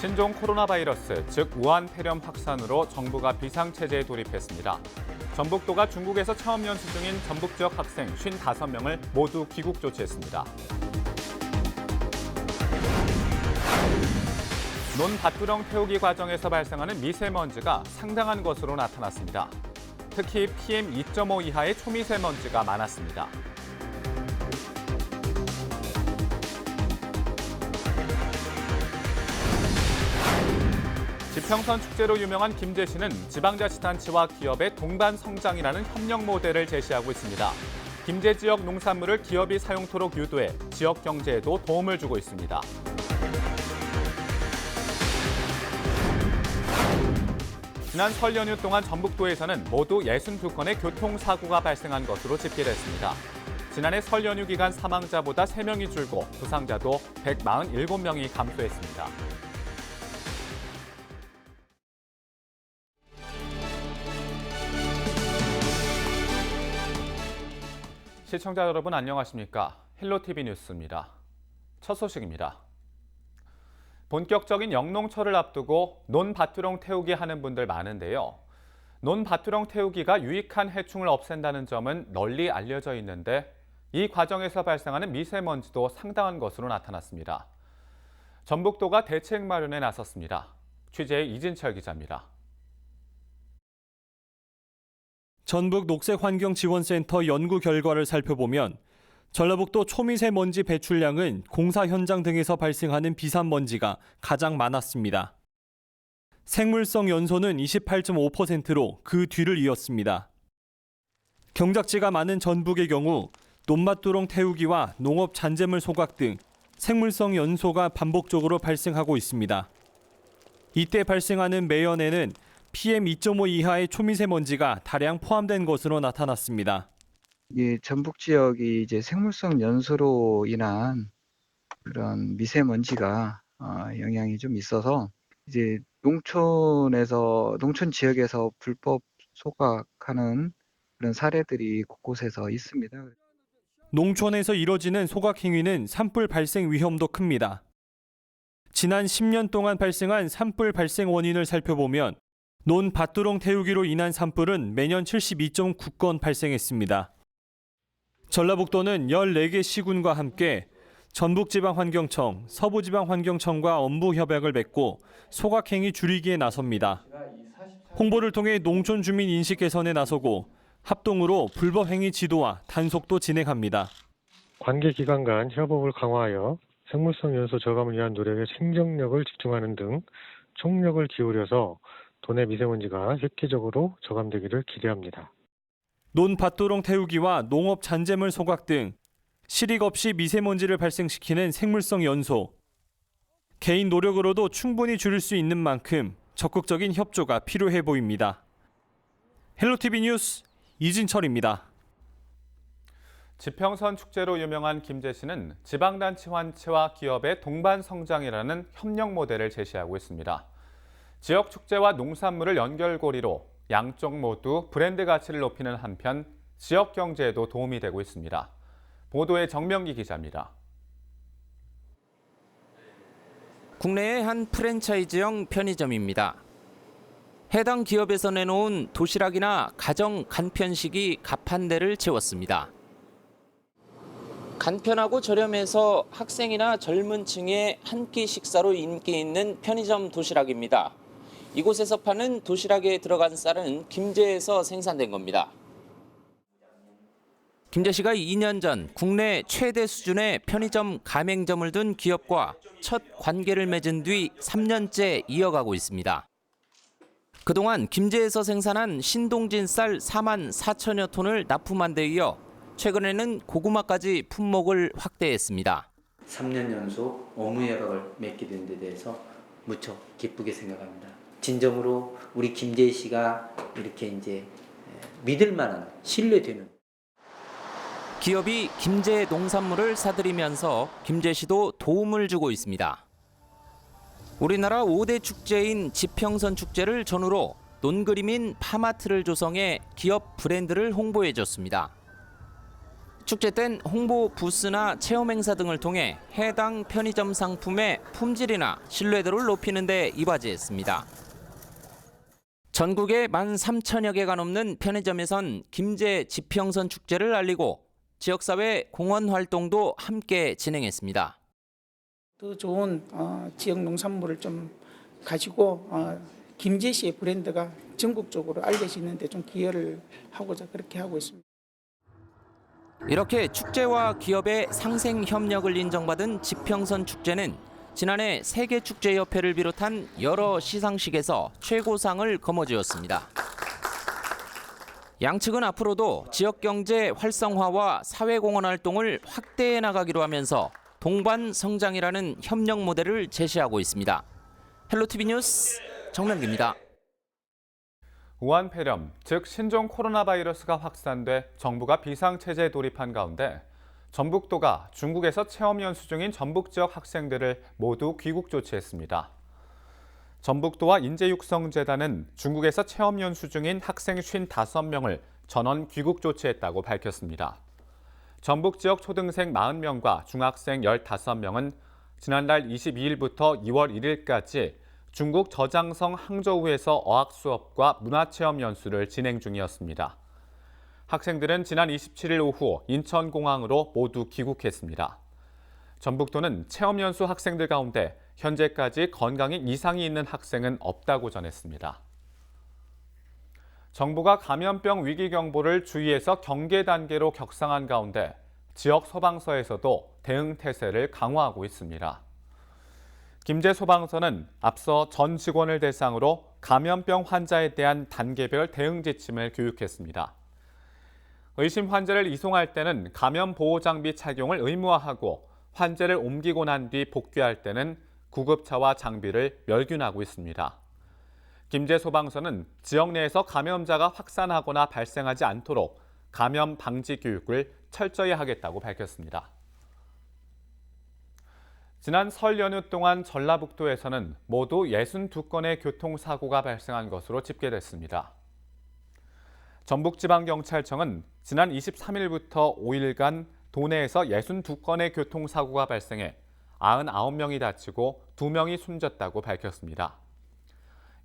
신종 코로나 바이러스, 즉 우한 폐렴 확산으로 정부가 비상체제에 돌입했습니다. 전북도가 중국에서 처음 연수 중인 전북 지역 학생 55명을 모두 귀국 조치했습니다. 논밭두렁 태우기 과정에서 발생하는 미세먼지가 상당한 것으로 나타났습니다. 특히 PM2.5 이하의 초미세먼지가 많았습니다. 지평선 축제로 유명한 김제시는 지방자치단체와 기업의 동반 성장이라는 협력 모델을 제시하고 있습니다. 김제 지역 농산물을 기업이 사용토록 유도해 지역 경제에도 도움을 주고 있습니다. 지난 설 연휴 동안 전북도에서는 모두 62건의 교통사고가 발생한 것으로 집계됐습니다. 지난해 설 연휴 기간 사망자보다 3명이 줄고 부상자도 147명이 감소했습니다. 시청자 여러분 안녕하십니까? 헬로티비 뉴스입니다. 첫 소식입니다. 본격적인 영농철을 앞두고 논밭두렁 태우기 하는 분들 많은데요. 논밭두렁 태우기가 유익한 해충을 없앤다는 점은 널리 알려져 있는데 이 과정에서 발생하는 미세먼지도 상당한 것으로 나타났습니다. 전북도가 대책 마련에 나섰습니다. 취재의 이진철 기자입니다. 전북 녹색환경지원센터 연구 결과를 살펴보면 전라북도 초미세먼지 배출량은 공사 현장 등에서 발생하는 비산먼지가 가장 많았습니다. 생물성 연소는 28.5%로 그 뒤를 이었습니다. 경작지가 많은 전북의 경우 논밭두렁 태우기와 농업 잔재물 소각 등 생물성 연소가 반복적으로 발생하고 있습니다. 이때 발생하는 매연에는 PM2.5 이하의 초미세먼지가 다량 포함된 것으로 나타났습니다. 전북 지역이 이제 생물성 연소로 인한 그런 미세먼지가 영향이 좀 있어서 이제 농촌 지역에서 불법 소각하는 그런 사례들이 곳곳에서 있습니다. 농촌에서 이뤄지는 소각 행위는 산불 발생 위험도 큽니다. 지난 10년 동안 발생한 산불 발생 원인을 살펴보면 논밭두렁 태우기로 인한 산불은 매년 72.9건 발생했습니다. 전라북도는 14개 시군과 함께 전북지방환경청, 서부지방환경청과 엄부 협약을 맺고 소각행위 줄이기에 나섭니다. 홍보를 통해 농촌 주민 인식 개선에 나서고 합동으로 불법행위 지도와 단속도 진행합니다. 관계 기관 간 협업을 강화하여 생물성 연소 저감을 위한 노력에 행정력을 집중하는 등 총력을 기울여서 도내 미세먼지가 획기적으로 저감되기를 기대합니다. 논밭두렁 태우기와 농업 잔재물 소각 등 실익 없이 미세먼지를 발생시키는 생물성 연소. 개인 노력으로도 충분히 줄일 수 있는 만큼 적극적인 협조가 필요해 보입니다. 헬로티비 뉴스 이진철입니다. 지평선 축제로 유명한 김제시는 지방단체 환체와 기업의 동반 성장이라는 협력 모델을 제시하고 있습니다. 지역 축제와 농산물을 연결고리로 양쪽 모두 브랜드 가치를 높이는 한편 지역 경제에도 도움이 되고 있습니다. 보도에 정명기 기자입니다. 국내의 한 프랜차이즈형 편의점입니다. 해당 기업에서 내놓은 도시락이나 가정 간편식이 가판대를 채웠습니다. 간편하고 저렴해서 학생이나 젊은 층의 한 끼 식사로 인기 있는 편의점 도시락입니다. 이곳에서 파는 도시락에 들어간 쌀은 김제에서 생산된 겁니다. 김제시가 2년 전 국내 최대 수준의 편의점 가맹점을 둔 기업과 첫 관계를 맺은 뒤 3년째 이어가고 있습니다. 그동안 김제에서 생산한 신동진 쌀 4만 4천여 톤을 납품한 데 이어 최근에는 고구마까지 품목을 확대했습니다. 3년 연속 업무협약을 맺게 된 데 대해서 무척 기쁘게 생각합니다. 진정으로 우리 김제시가 이렇게 이제 믿을 만한 신뢰되는 기업이 김제 농산물을 사들이면서 김제시도 도움을 주고 있습니다. 우리나라 5대 축제인 지평선 축제를 전후로 논그림인 파마트를 조성해 기업 브랜드를 홍보해줬습니다. 축제 땐 홍보 부스나 체험 행사 등을 통해 해당 편의점 상품의 품질이나 신뢰도를 높이는 데 이바지했습니다. 전국에 13,000여 개가 넘는 편의점에선 김제 지평선 축제를 알리고 지역사회 공헌 활동도 함께 진행했습니다. 더 좋은 지역 농산물을 좀 가지고 김제시의 브랜드가 전국적으로 알려지는 데 좀 기여를 하고자 그렇게 하고 있습니다. 이렇게 축제와 기업의 상생 협력을 인정받은 지평선 축제는 지난해 세계축제협회를 비롯한 여러 시상식에서 최고상을 거머쥐었습니다. 양측은 앞으로도 지역경제 활성화와 사회공헌 활동을 확대해 나가기로 하면서 동반 성장이라는 협력 모델을 제시하고 있습니다. 헬로티비 뉴스 정명기입니다. 우한 폐렴, 즉 신종 코로나 바이러스가 확산돼 정부가 비상체제에 돌입한 가운데 전북도가 중국에서 체험 연수 중인 전북 지역 학생들을 모두 귀국 조치했습니다. 전북도와 인재육성재단은 중국에서 체험 연수 중인 학생 55명을 전원 귀국 조치했다고 밝혔습니다. 전북 지역 초등생 40명과 중학생 15명은 지난달 22일부터 2월 1일까지 중국 저장성 항저우에서 어학 수업과 문화체험 연수를 진행 중이었습니다. 학생들은 지난 27일 오후 인천공항으로 모두 귀국했습니다. 전북도는 체험 연수 학생들 가운데 현재까지 건강에 이상이 있는 학생은 없다고 전했습니다. 정부가 감염병 위기 경보를 주의에서 경계 단계로 격상한 가운데 지역 소방서에서도 대응 태세를 강화하고 있습니다. 김제 소방서는 앞서 전 직원을 대상으로 감염병 환자에 대한 단계별 대응 지침을 교육했습니다. 의심 환자를 이송할 때는 감염 보호 장비 착용을 의무화하고 환자를 옮기고 난 뒤 복귀할 때는 구급차와 장비를 멸균하고 있습니다. 김제 소방서는 지역 내에서 감염자가 확산하거나 발생하지 않도록 감염 방지 교육을 철저히 하겠다고 밝혔습니다. 지난 설 연휴 동안 전라북도에서는 모두 62건의 교통사고가 발생한 것으로 집계됐습니다. 전북지방경찰청은 지난 23일부터 5일간 도내에서 62건의 교통사고가 발생해 99명이 다치고 2명이 숨졌다고 밝혔습니다.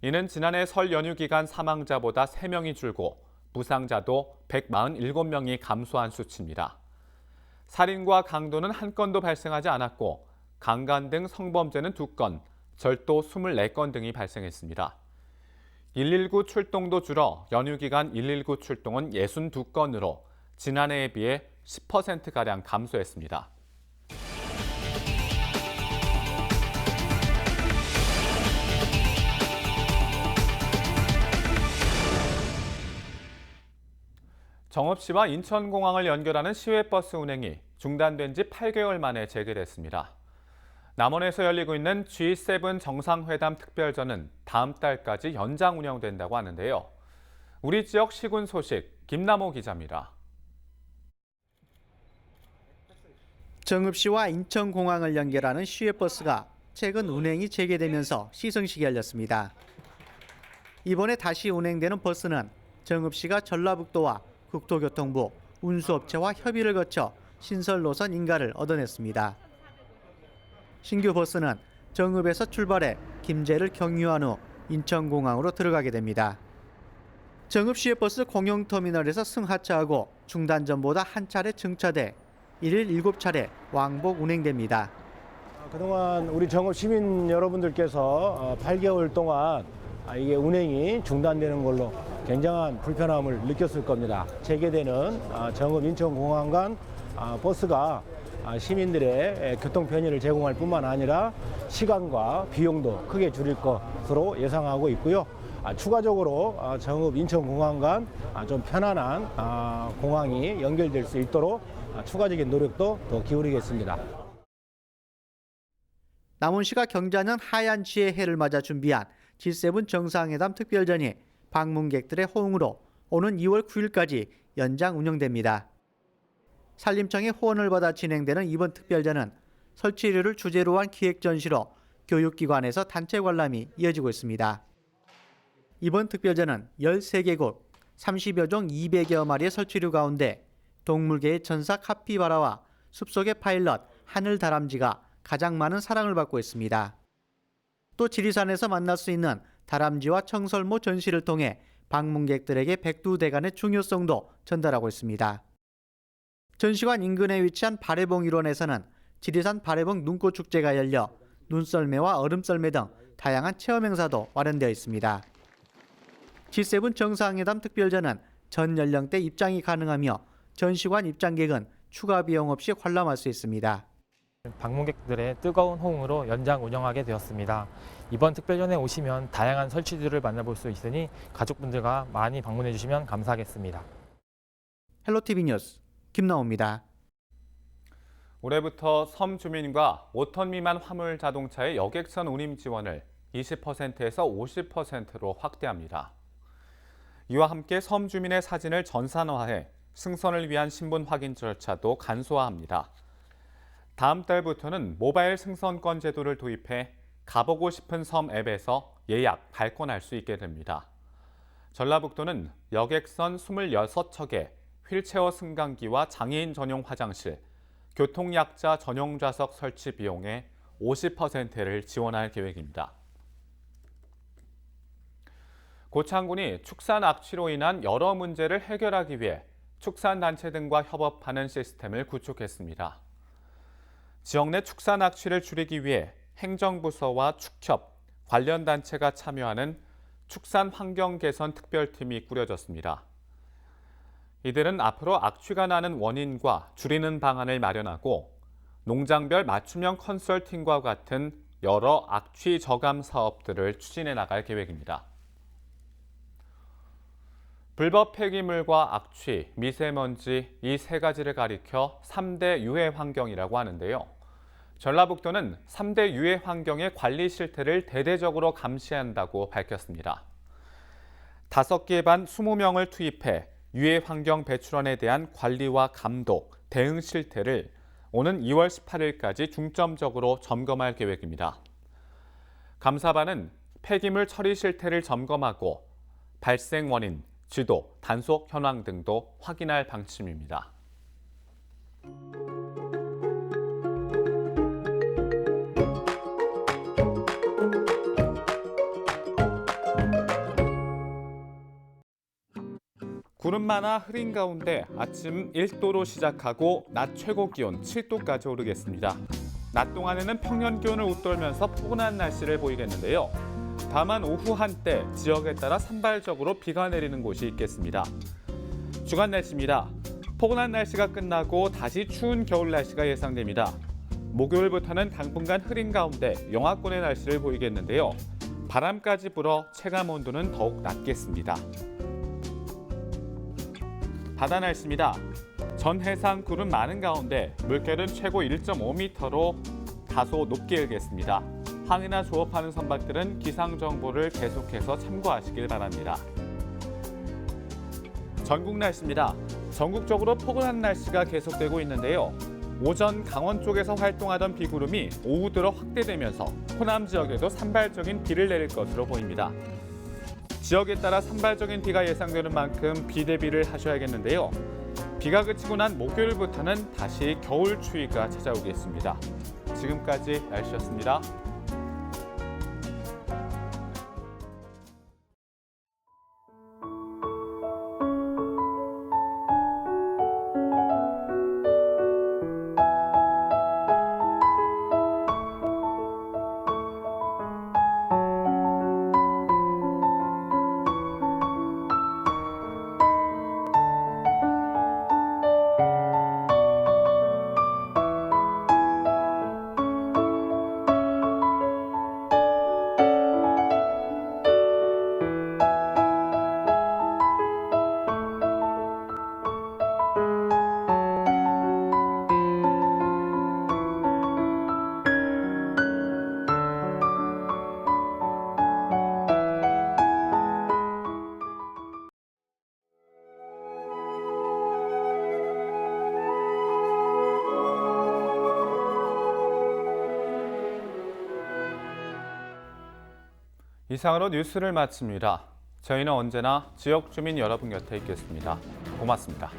이는 지난해 설 연휴 기간 사망자보다 3명이 줄고 부상자도 147명이 감소한 수치입니다. 살인과 강도는 한 건도 발생하지 않았고 강간 등 성범죄는 2건, 절도 24건 등이 발생했습니다. 119 출동도 줄어 연휴 기간 119 출동은 62건으로 지난해에 비해 10%가량 감소했습니다. 정읍시와 인천공항을 연결하는 시외버스 운행이 중단된 지 8개월 만에 재개됐습니다. 남원에서 열리고 있는 G7 정상회담 특별전은 다음 달까지 연장 운영된다고 하는데요. 우리 지역 시군 소식 김남호 기자입니다. 정읍시와 인천공항을 연결하는 시외버스가 최근 운행이 재개되면서 시승식이 열렸습니다. 이번에 다시 운행되는 버스는 정읍시가 전라북도와 국토교통부, 운수업체와 협의를 거쳐 신설 노선 인가를 얻어냈습니다. 신규 버스는 정읍에서 출발해 김제를 경유한 후 인천공항으로 들어가게 됩니다. 정읍 시외버스 공영터미널에서 승하차하고 중단 전보다 한 차례 증차돼 1일 7차례 왕복 운행됩니다. 그동안 우리 정읍 시민 여러분들께서 8개월 동안 이게 운행이 중단되는 걸로 굉장한 불편함을 느꼈을 겁니다. 재개되는 정읍 인천공항 간 버스가 시민들의 교통 편의를 제공할 뿐만 아니라 시간과 비용도 크게 줄일 것으로 예상하고 있고요. 추가적으로 정읍 인천공항 간 좀 편안한 공항이 연결될 수 있도록 추가적인 노력도 더 기울이겠습니다. 남원시가 경자년 하얀지의 해를 맞아 준비한 G7 정상회담 특별전이 방문객들의 호응으로 오는 2월 9일까지 연장 운영됩니다. 산림청의 후원을 받아 진행되는 이번 특별전은 설치료를 주제로 한 기획 전시로 교육기관에서 단체 관람이 이어지고 있습니다. 이번 특별전은 13개국 30여 종 200여 마리의 설치류 가운데 동물계의 천사 카피바라와 숲속의 파일럿 하늘 다람쥐가 가장 많은 사랑을 받고 있습니다. 또 지리산에서 만날 수 있는 다람쥐와 청설모 전시를 통해 방문객들에게 백두대간의 중요성도 전달하고 있습니다. 전시관 인근에 위치한 바래봉 일원에서는 지리산 바래봉 눈꽃 축제가 열려 눈썰매와 얼음썰매 등 다양한 체험 행사도 마련되어 있습니다. G7 정상회담 특별전은 전 연령대 입장이 가능하며 전시관 입장객은 추가 비용 없이 관람할 수 있습니다. 방문객들의 뜨거운 호응으로 연장 운영하게 되었습니다. 이번 특별전에 오시면 다양한 설치들을 만나볼 수 있으니 가족분들과 많이 방문해 주시면 감사하겠습니다. 헬로티비 뉴스 김나호입니다. 올해부터 섬 주민과 5톤 미만 화물 자동차의 여객선 운임 지원을 20%에서 50%로 확대합니다. 이와 함께 섬 주민의 사진을 전산화해 승선을 위한 신분 확인 절차도 간소화합니다. 다음 달부터는 모바일 승선권 제도를 도입해 가보고 싶은 섬 앱에서 예약, 발권할 수 있게 됩니다. 전라북도는 여객선 26척에 휠체어 승강기와 장애인 전용 화장실, 교통약자 전용 좌석 설치 비용의 50%를 지원할 계획입니다. 고창군이 축산 악취로 인한 여러 문제를 해결하기 위해 축산단체 등과 협업하는 시스템을 구축했습니다. 지역 내 축산 악취를 줄이기 위해 행정부서와 축협, 관련 단체가 참여하는 축산 환경 개선 특별팀이 꾸려졌습니다. 이들은 앞으로 악취가 나는 원인과 줄이는 방안을 마련하고 농장별 맞춤형 컨설팅과 같은 여러 악취 저감 사업들을 추진해 나갈 계획입니다. 불법 폐기물과 악취, 미세먼지 이 세 가지를 가리켜 3대 유해 환경이라고 하는데요. 전라북도는 3대 유해 환경의 관리 실태를 대대적으로 감시한다고 밝혔습니다. 5개 반 20명을 투입해 유해 환경 배출원에 대한 관리와 감독, 대응 실태를 오는 2월 18일까지 중점적으로 점검할 계획입니다. 감사반은 폐기물 처리 실태를 점검하고 발생 원인, 지도, 단속 현황 등도 확인할 방침입니다. 구름 많아 흐린 가운데 아침 1도로 시작하고 낮 최고 기온 7도까지 오르겠습니다. 낮 동안에는 평년 기온을 웃돌면서 포근한 날씨를 보이겠는데요. 다만 오후 한때 지역에 따라 산발적으로 비가 내리는 곳이 있겠습니다. 주간 날씨입니다. 포근한 날씨가 끝나고 다시 추운 겨울 날씨가 예상됩니다. 목요일부터는 당분간 흐린 가운데 영하권의 날씨를 보이겠는데요. 바람까지 불어 체감 온도는 더욱 낮겠습니다. 바다 날씨입니다. 전 해상 구름 많은 가운데 물결은 최고 1.5m로 다소 높게 일겠습니다. 항해나 조업하는 선박들은 기상 정보를 계속해서 참고하시길 바랍니다. 전국 날씨입니다. 전국적으로 포근한 날씨가 계속되고 있는데요. 오전 강원 쪽에서 활동하던 비구름이 오후 들어 확대되면서 호남 지역에도 산발적인 비를 내릴 것으로 보입니다. 지역에 따라 산발적인 비가 예상되는 만큼 비 대비를 하셔야겠는데요. 비가 그치고 난 목요일부터는 다시 겨울 추위가 찾아오겠습니다. 지금까지 날씨였습니다. 이상으로 뉴스를 마칩니다. 저희는 언제나 지역 주민 여러분 곁에 있겠습니다. 고맙습니다.